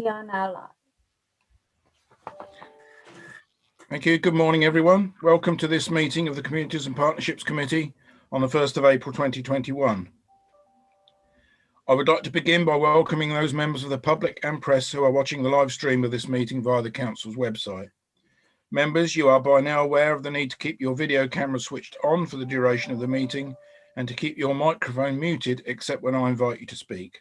We are now live. Thank you. Good morning, everyone. Welcome to this meeting of the Communities and Partnerships Committee on the 1st of April 2021. I would like to begin by welcoming those members of the public and press who are watching the live stream of this meeting via the Council's website. Members, you are by now aware of the need to keep your video cameras switched on for the duration of the meeting and to keep your microphone muted except when I invite you to speak.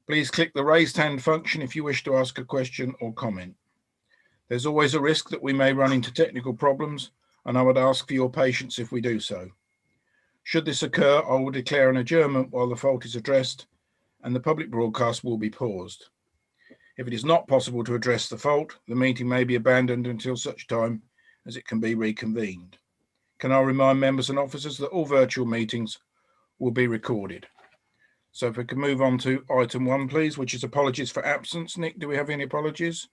Please click the raised hand function if you wish to ask a question or comment. There's always a risk that we may run into technical problems, and I would ask for your patience if we do so. Should this occur, I will declare an adjournment while the fault is addressed, and the public broadcast will be paused. If it is not possible to address the fault, the meeting may be abandoned until such time as it can be reconvened. Can I remind members and officers that all virtual meetings will be recorded? So if we can move on to item 1, please, which is apologies for absence. Nick, do we have any apologies?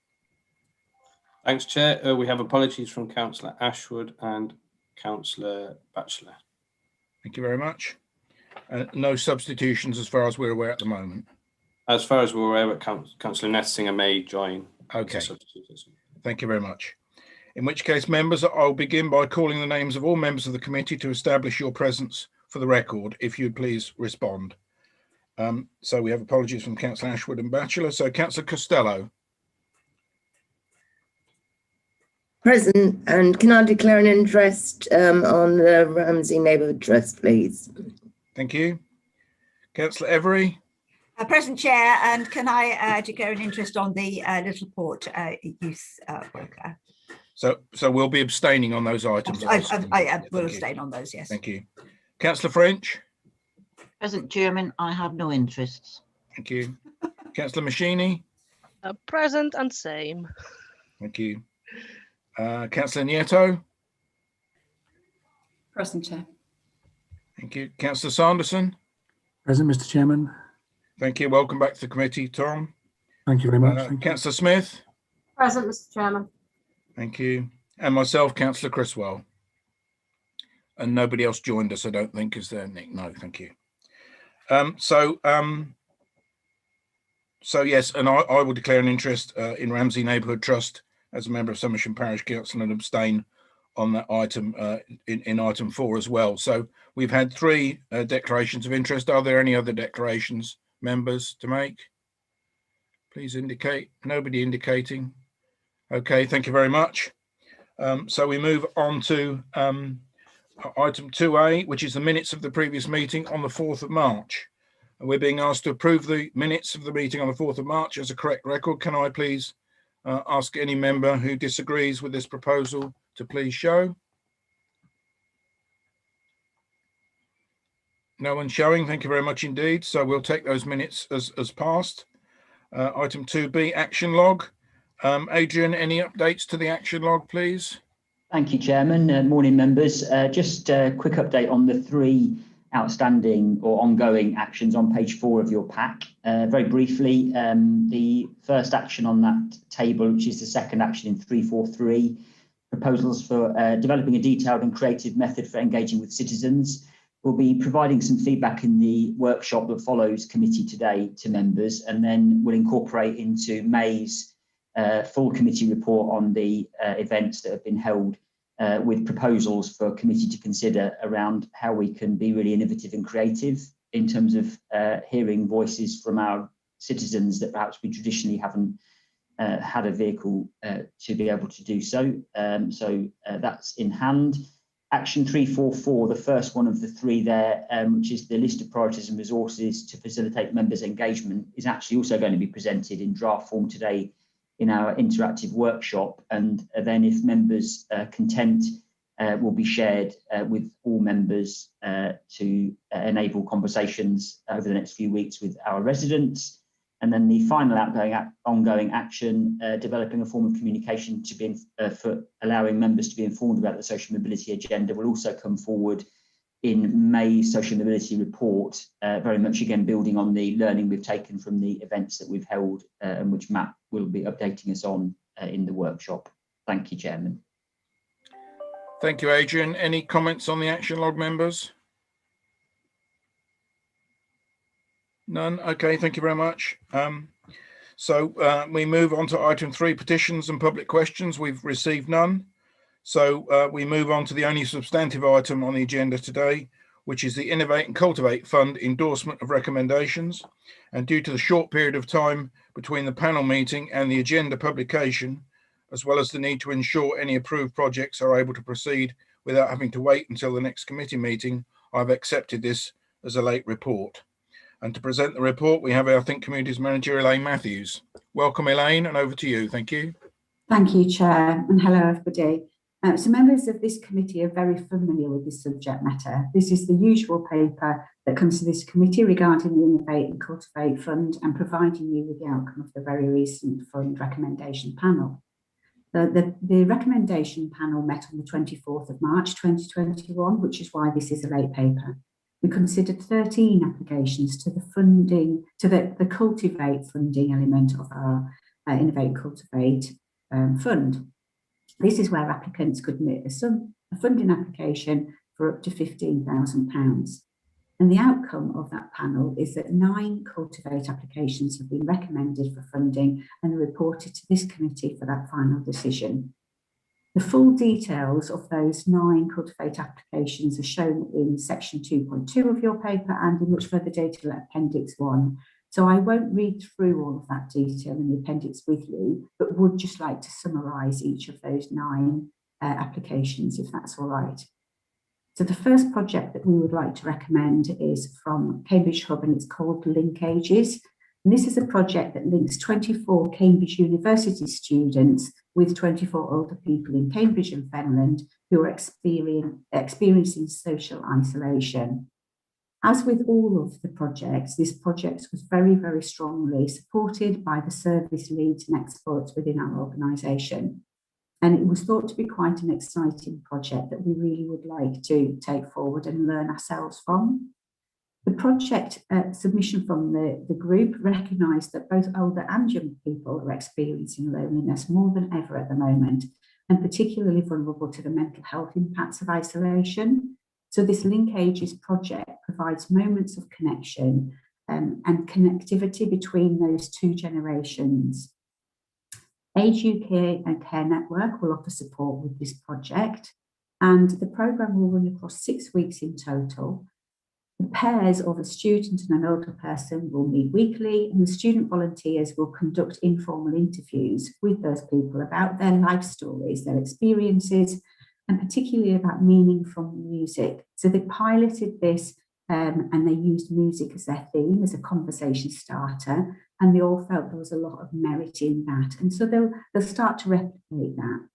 Thanks, Chair. We have apologies from Councillor Ashwood and Councillor Batchelor. Thank you very much. No substitutions as far as we're aware at the moment. As far as we're aware, Councillor Nessinger may join. Okay. Thank you very much. In which case, members, I'll begin by calling the names of all members of the committee to establish your presence for the record, if you'd please respond. So we have apologies from Councillor Ashwood and Batchelor. So Councillor Costello. Present, and can I declare an interest on the Ramsey Neighbourhood Trust, please? Thank you. Councillor Every. Present, Chair, and can I declare an interest on the Littleport youth worker? So we'll be abstaining on those items. I will abstain on those, yes. Thank you. Councillor French. Present, Chairman. I have no interests. Thank you. Councillor Machini. Present and same. Thank you. Councillor Nieto. Present, Chair. Thank you. Councillor Sanderson. Present, Mr. Chairman. Thank you. Welcome back to the committee, Tom. Thank you very much. Councillor Smith. Present, Mr. Chairman. Thank you. And myself, Councillor Criswell. And nobody else joined us, I don't think, is there, Nick? No, thank you. So yes, and I will declare an interest in Ramsey Neighbourhood Trust as a member of Somersham Parish Council and abstain on that item in item 4 as well. So we've had 3 declarations of interest. Are there any other declarations, members, to make? Please indicate. Nobody indicating. Okay, thank you very much. So we move on to item 2A, which is the minutes of the previous meeting on the 4th of March. And we're being asked to approve the minutes of the meeting on the 4th of March as a correct record. Can I please ask any member who disagrees with this proposal to please show? No one showing. Thank you very much indeed. So we'll take those minutes as passed. Item 2B, action log. Adrian, any updates to the action log, please? Thank you, Chairman. Morning, members. Just a quick update on the 3 outstanding or ongoing actions on page 4 of your pack. Very briefly, the first action on that table, which is the second action in 343, proposals for developing a detailed and creative method for engaging with citizens. We'll be providing some feedback in the workshop that follows committee today to members, and then we'll incorporate into May's full committee report on the events that have been held with proposals for committee to consider around how we can be really innovative and creative in terms of hearing voices from our citizens that perhaps we traditionally haven't had a vehicle to be able to do so. That's in hand. Action 344, the first one of the 3 there, which is the list of priorities and resources to facilitate members' engagement, is actually also going to be presented in draft form today in our interactive workshop, and then if members content will be shared with all members to enable conversations over the next few weeks with our residents. And then the final ongoing action, developing a form of communication to be for allowing members to be informed about the social mobility agenda, will also come forward in May's social mobility report, very much again building on the learning we've taken from the events that we've held and which Matt will be updating us on in the workshop. Thank you, Chairman. Thank you, Adrian. Any comments on the action log, members? None. Okay, thank you very much. So we move on to item 3, petitions and public questions. We've received none. So we move on to the only substantive item on the agenda today, which is the Innovate and Cultivate Fund endorsement of recommendations. And due to the short period of time between the panel meeting and the agenda publication, as well as the need to ensure any approved projects are able to proceed without having to wait until the next committee meeting, I've accepted this as a late report. And to present the report, we have our Think Communities Manager, Elaine Matthews. Welcome, Elaine, and over to you. Thank you. Thank you, Chair, and hello, everybody. So members of this committee are very familiar with this subject matter. This is the usual paper that comes to this committee regarding the Innovate and Cultivate Fund and providing you with the outcome of the very recent fund recommendation panel. The recommendation panel met on the 24th of March 2021, which is why this is a late paper. We considered 13 applications to the funding, to the Cultivate funding element of our Innovate and Cultivate fund. This is where applicants could submit a funding application for up to £15,000. And the outcome of that panel is that 9 Cultivate applications have been recommended for funding and reported to this committee for that final decision. The full details of those 9 Cultivate applications are shown in section 2.2 of your paper and in much further detail at appendix 1. So I won't read through all of that detail in the appendix with you, but would just like to summarise each of those 9 applications, if that's all right. So the first project that we would like to recommend is from Cambridge Hub, and it's called Linkages. And this is a project that links 24 Cambridge University students with 24 older people in Cambridge and Fenland who are experiencing social isolation. As with all of the projects, this project was very, very strongly supported by the service leads and experts within our organisation. And it was thought to be quite an exciting project that we really would like to take forward and learn ourselves from. The project submission from the group recognised that both older and young people are experiencing loneliness more than ever at the moment, and particularly vulnerable to the mental health impacts of isolation. So this Linkages project provides moments of connection and connectivity between those 2 generations. Age UK and Care Network will offer support with this project, and the programme will run across 6 weeks in total. The pairs of a student and an older person will meet weekly, and the student volunteers will conduct informal interviews with those people about their life stories, their experiences, and particularly about meaning from music. So they piloted this and they used music as their theme, as a conversation starter, and they all felt there was a lot of merit in that. And so they'll start to replicate that.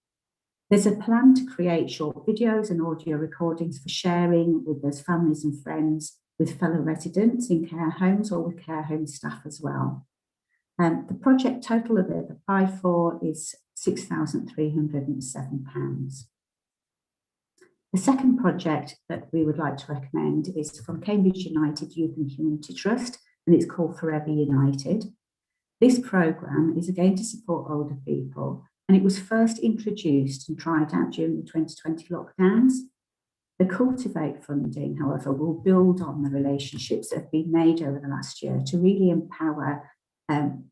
There's a plan to create short videos and audio recordings for sharing with those families and friends, with fellow residents in care homes or with care home staff as well. The project total that they've applied for is £6,307. The second project that we would like to recommend is from Cambridge United Youth and Community Trust, and it's called Forever United. This programme is again to support older people, and it was first introduced and tried out during the 2020 lockdowns. The Cultivate funding, however, will build on the relationships that have been made over the last year to really empower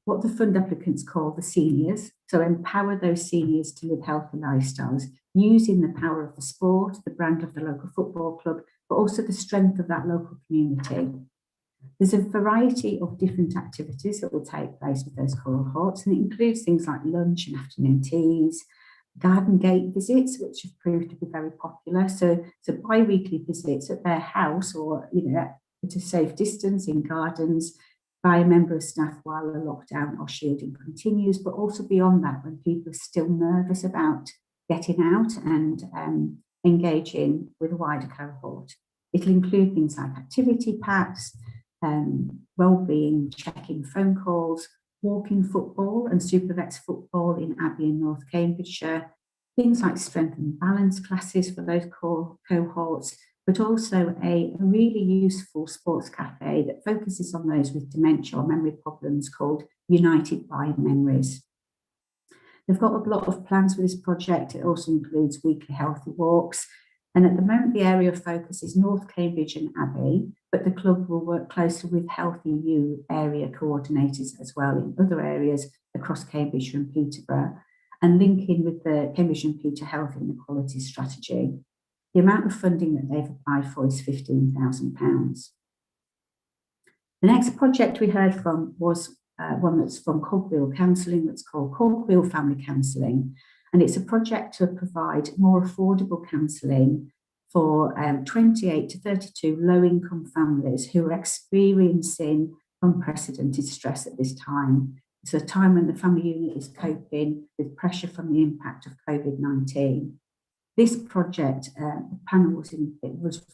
what the fund applicants call the seniors. So empower those seniors to live healthy lifestyles using the power of the sport, the brand of the local football club, but also the strength of that local community. There's a variety of different activities that will take place with those cohorts, and it includes things like lunch and afternoon teas, garden gate visits, which have proved to be very popular. So bi-weekly visits at their house or, at a safe distance in gardens by a member of staff while the lockdown or shielding continues, but also beyond that when people are still nervous about getting out and engaging with a wider cohort. It'll include things like activity packs, wellbeing check-in phone calls, walking football and Supervex football in Abbey and North Cambridgeshire, things like strength and balance classes for those core cohorts, but also a really useful sports cafe that focuses on those with dementia or memory problems called United by Memories. They've got a lot of plans for this project. It also includes weekly healthy walks, And at the moment, the area of focus is North Cambridge and Abbey, but the club will work closely with Healthy You area coordinators as well in other areas across Cambridge and Peterborough, and linking with the Cambridge and Peter Health Inequality Strategy. The amount of funding that they've applied for is £15,000. The next project we heard from was one that's from Cogwheel Counselling, that's called Cogwheel Family Counselling. And it's a project to provide more affordable counselling for 28 to 32 low-income families who are experiencing unprecedented stress at this time. It's a time when the family unit is coping with pressure from the impact of COVID-19. This project, the panel was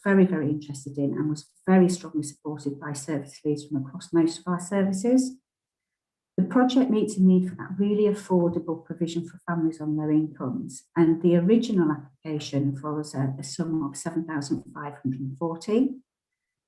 very, very interested in and was very strongly supported by service leads from across most of our services. The project meets a need for that really affordable provision for families on low incomes, and the original application was a sum of £7,540.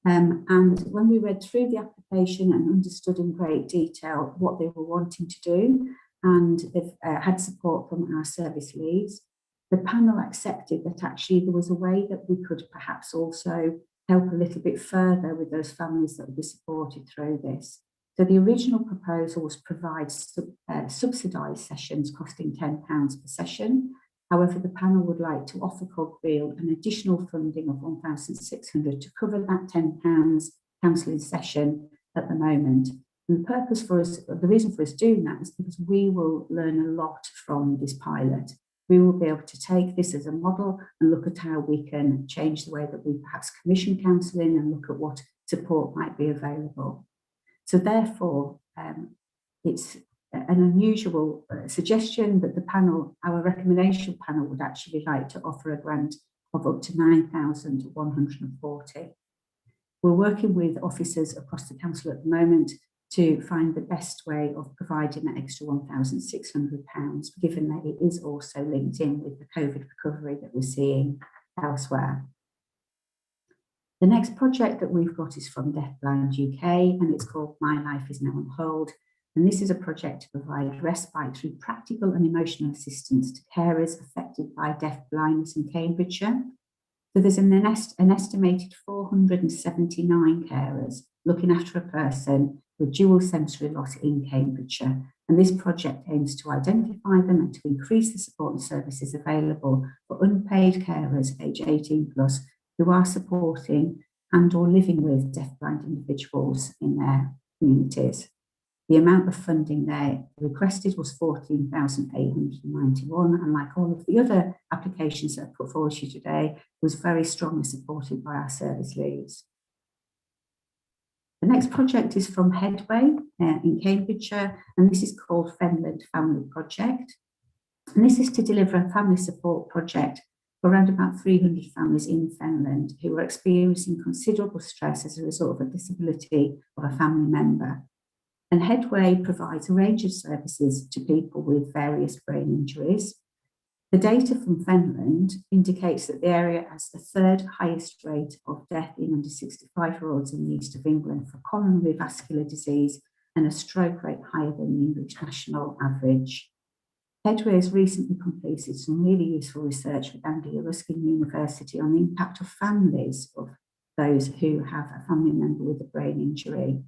And when we read through the application and understood in great detail what they were wanting to do, and had support from our service leads, the panel accepted that actually there was a way that we could perhaps also help a little bit further with those families that would be supported through this. So the original proposal was provide subsidised sessions costing £10 per session. However, the panel would like to offer Cogwheel an additional funding of £1,600 to cover that £10 counselling session at the moment. And the purpose for us, the reason for us doing that is because we will learn a lot from this pilot. We will be able to take this as a model and look at how we can change the way that we perhaps commission counselling and look at what support might be available. So therefore, it's an unusual suggestion that the panel, our recommendation panel, would actually like to offer a grant of up to £9,140. We're working with officers across the council at the moment to find the best way of providing that extra £1,600, given that it is also linked in with the COVID recovery that we're seeing elsewhere. The next project that we've got is from Deafblind UK, and it's called My Life is Now on Hold. And this is a project to provide respite through practical and emotional assistance to carers affected by deaf blindness in Cambridgeshire. So there's an estimated 479 carers looking after a person with dual sensory loss in Cambridgeshire. And this project aims to identify them and to increase the support and services available for unpaid carers aged 18 plus who are supporting and or living with deafblind individuals in their communities. The amount of funding they requested was £14,891, and like all of the other applications that are put forward to you today, was very strongly supported by our service leads. The next project is from Headway in Cambridgeshire, and this is called Fenland Family Project. And this is to deliver a family support project for around about 300 families in Fenland who are experiencing considerable stress as a result of a disability of a family member. And Headway provides a range of services to people with various brain injuries. The data from Fenland indicates that the area has the third highest rate of death in under 65-year-olds in the east of England for coronary vascular disease and a stroke rate higher than the English national average. Headway has recently completed some really useful research with Anglia Ruskin University on the impact of families of those who have a family member with a brain injury.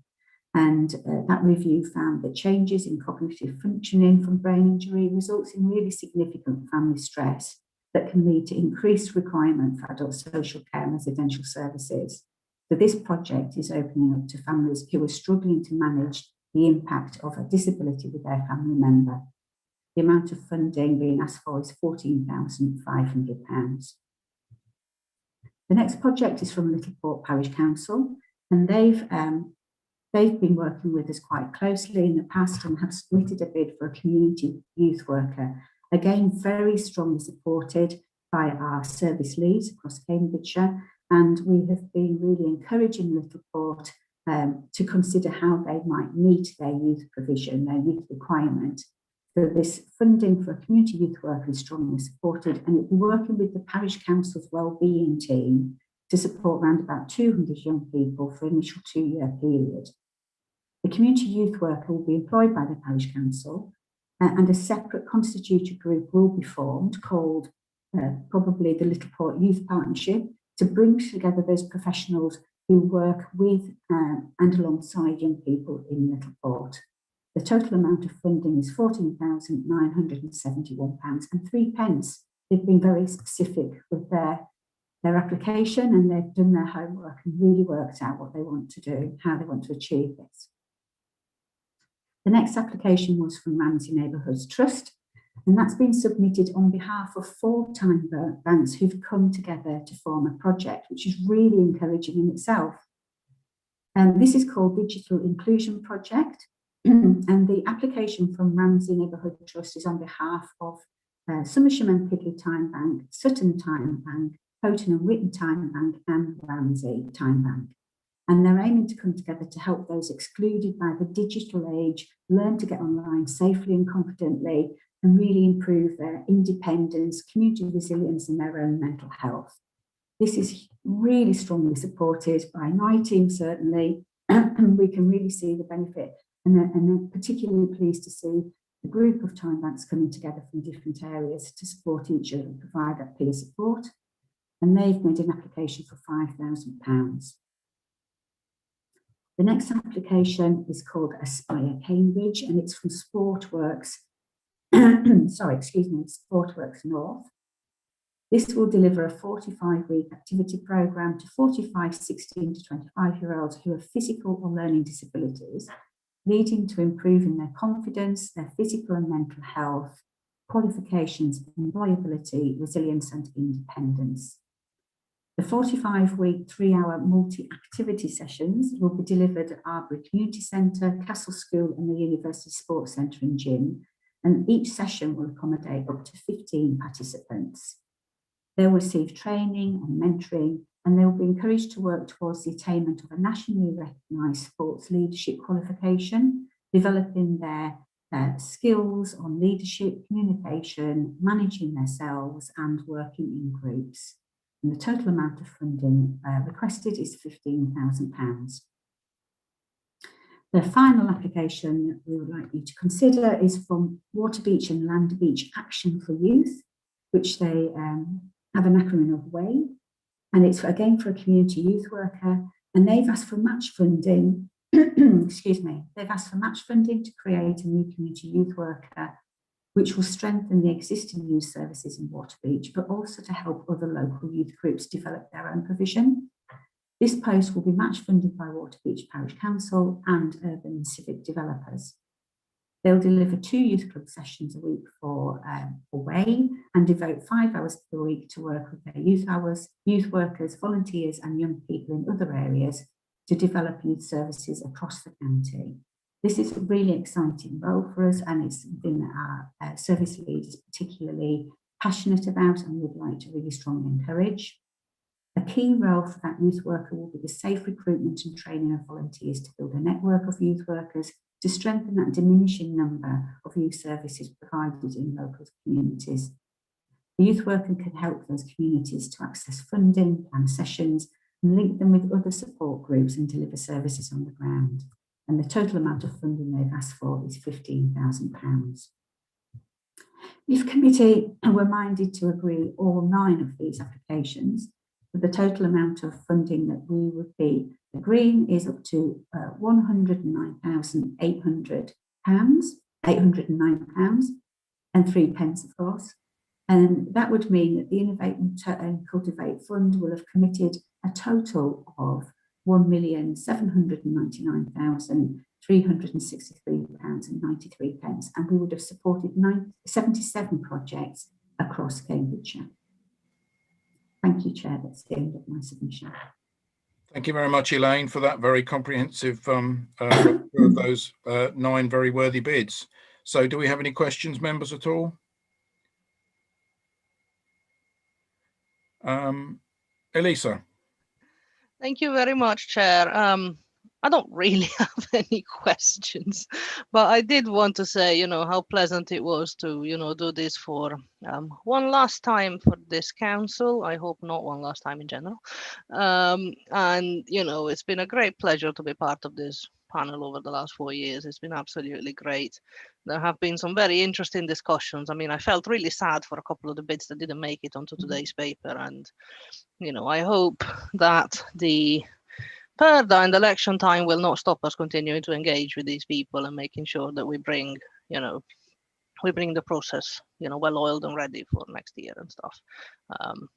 And that review found that changes in cognitive functioning from brain injury results in really significant family stress that can lead to increased requirement for adult social care and residential services. So this project is opening up to families who are struggling to manage the impact of a disability with their family member. The amount of funding being asked for is £14,500. The next project is from Littleport Parish Council, and they've been working with us quite closely in the past and have submitted a bid for a community youth worker. Again, very strongly supported by our service leads across Cambridgeshire, and we have been really encouraging Littleport to consider how they might meet their youth provision, their youth requirement. So this funding for a community youth worker is strongly supported, and it'll be working with the parish council's wellbeing team to support around about 200 young people for an initial 2-year period. The community youth worker will be employed by the parish council, and a separate constituted group will be formed called probably the Littleport Youth Partnership, to bring together those professionals who work with and alongside young people in Littleport. The total amount of funding is £14,971.03. They've been very specific with their application, and they've done their homework and really worked out what they want to do, how they want to achieve this. The next application was from Ramsey Neighbourhood Trust, and that's been submitted on behalf of 4 time banks who've come together to form a project, which is really encouraging in itself. And this is called Digital Inclusion Project. And the application from Ramsey Neighbourhood Trust is on behalf of Somersham and Pidley Time Bank, Sutton Time Bank, Houghton and Witten Time Bank, and Ramsey Time Bank. And they're aiming to come together to help those excluded by the digital age learn to get online safely and confidently, and really improve their independence, community resilience, and their own mental health. This is really strongly supported by my team, certainly, and we can really see the benefit. And I'm particularly pleased to see a group of time banks coming together from different areas to support each other and provide that peer support. And they've made an application for £5,000. The next application is called Aspire Cambridge, and it's from Sportworks, Sportworks North. This will deliver a 45-week activity programme to 45 16 to 25-year-olds who have physical or learning disabilities, leading to improving their confidence, their physical and mental health, qualifications, employability, resilience and independence. The 45-week, 3-hour multi-activity sessions will be delivered at Arbury Community Centre, Castle School and the University Sports Centre and Gym, and each session will accommodate up to 15 participants. They'll receive training and mentoring, and they will be encouraged to work towards the attainment of a nationally recognised sports leadership qualification, developing their skills on leadership, communication, managing themselves and working in groups. And the total amount of funding requested is £15,000. The final application that we would like you to consider is from Waterbeach and Land Beach Action for Youth, which they have an acronym of WAY. And it's again for a community youth worker, and they've asked for match funding, excuse me, they've asked for match funding to create a new community youth worker, which will strengthen the existing youth services in Waterbeach, but also to help other local youth groups develop their own provision. This post will be match funded by Waterbeach Parish Council and urban and civic developers. They'll deliver 2 youth club sessions a week for WAY and devote 5 hours per week to work with their youth workers, volunteers and young people in other areas to develop youth services across the county. This is a really exciting role for us, and it's something that our service lead is particularly passionate about and would like to really strongly encourage. A key role for that youth worker will be the safe recruitment and training of volunteers to build a network of youth workers to strengthen that diminishing number of youth services provided in local communities. The youth worker can help those communities to access funding and sessions and link them with other support groups and deliver services on the ground. And the total amount of funding they've asked for is £15,000. If committee were minded to agree all 9 of these applications, the total amount of funding that we would be agreeing is up to £109,800, £809 and 3 pence, of course. And that would mean that the Innovate and Cultivate Fund will have committed a total of £1,799,363.93, and we would have supported 77 projects across Cambridgeshire. Thank you, Chair. That's the end of my submission. Thank you very much, Elaine, for that very comprehensive of those 9 very worthy bids. So do we have any questions, members, at all? Elisa. Thank you very much, Chair. I don't really have any questions, but I did want to say, how pleasant it was to, do this for one last time for this council. I hope not one last time in general. And, it's been a great pleasure to be part of this panel over the last 4 years. It's been absolutely great. There have been some very interesting discussions. I mean, I felt really sad for a couple of the bits that didn't make it onto today's paper. And, you know, I hope that the PERDA and election time will not stop us continuing to engage with these people and making sure that we bring, you know, we bring the process, you know, well oiled and ready for next year and stuff.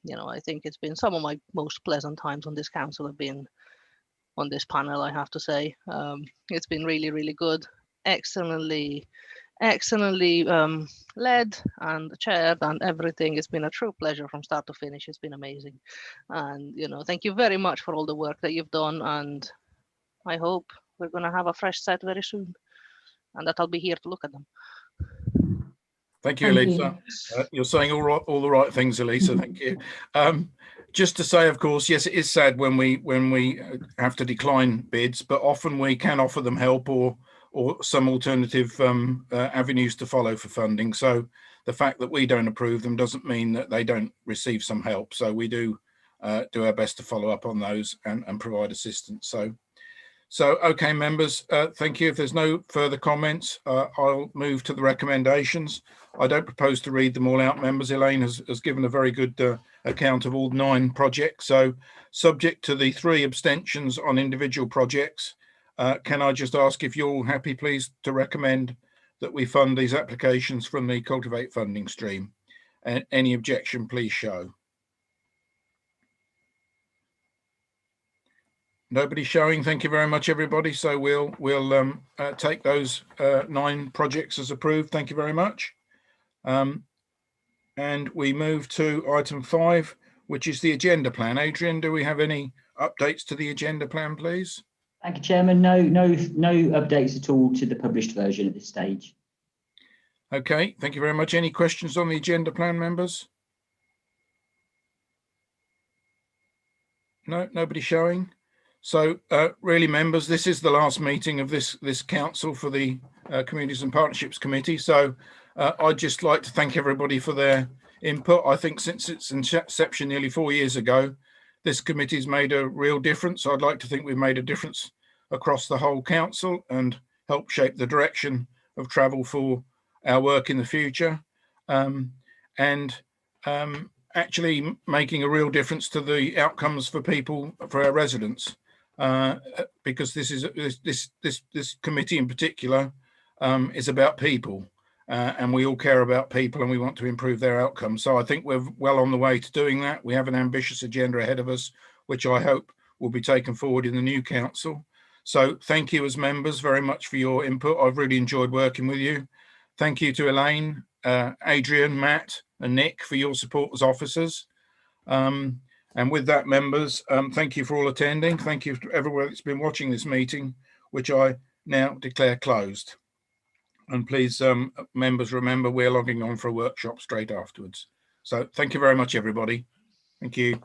You know, I think it's been some of my most pleasant times on this council have been on this panel, I have to say. It's been really, really good, excellently led and chaired and everything. It's been a true pleasure from start to finish. It's been amazing. And, you know, thank you very much for all the work that you've done. And I hope we're going to have a fresh set very soon and that I'll be here to look at them. Thank you, Elisa. You're saying all the right things, Elisa. Thank you. Just to say, of course, yes, it is sad when we have to decline bids, but often we can offer them help or some alternative avenues to follow for funding. So the fact that we don't approve them doesn't mean that they don't receive some help. So we do our best to follow up on those and provide assistance. So okay, members, thank you. If there's no further comments, I'll move to the recommendations. I don't propose to read them all out, members. Elaine has given a very good account of all 9 projects. So subject to the 3 abstentions on individual projects, can I just ask if you're all happy, please, to recommend that we fund these applications from the Cultivate funding stream? And any objection, please show. Nobody showing. Thank you very much, everybody. So we'll take those 9 projects as approved. Thank you very much. And we move to item 5, which is the agenda plan. Adrian, do we have any updates to the agenda plan, please? Thank you, Chairman. No updates at all to the published version at this stage. Okay, thank you very much. Any questions on the agenda plan, members? No, nobody showing. So really, members, this is the last meeting of this council for the Communities and Partnerships Committee. So I'd just like to thank everybody for their input. I think since its inception nearly 4 years ago, this committee's made a real difference. I'd like to think we've made a difference across the whole council and helped shape the direction of travel for our work in the future, actually making a real difference to the outcomes for people, for our residents. Because this committee in particular is about people, and we all care about people and we want to improve their outcomes. So I think we're well on the way to doing that. We have an ambitious agenda ahead of us, which I hope will be taken forward in the new council. So thank you as members very much for your input. I've really enjoyed working with you. Thank you to Elaine, Adrian, Matt and Nick for your support as officers. And with that, members, thank you for all attending. Thank you to everyone that's been watching this meeting, which I now declare closed. And please, members, remember we're logging on for a workshop straight afterwards. So thank you very much, everybody. Thank you.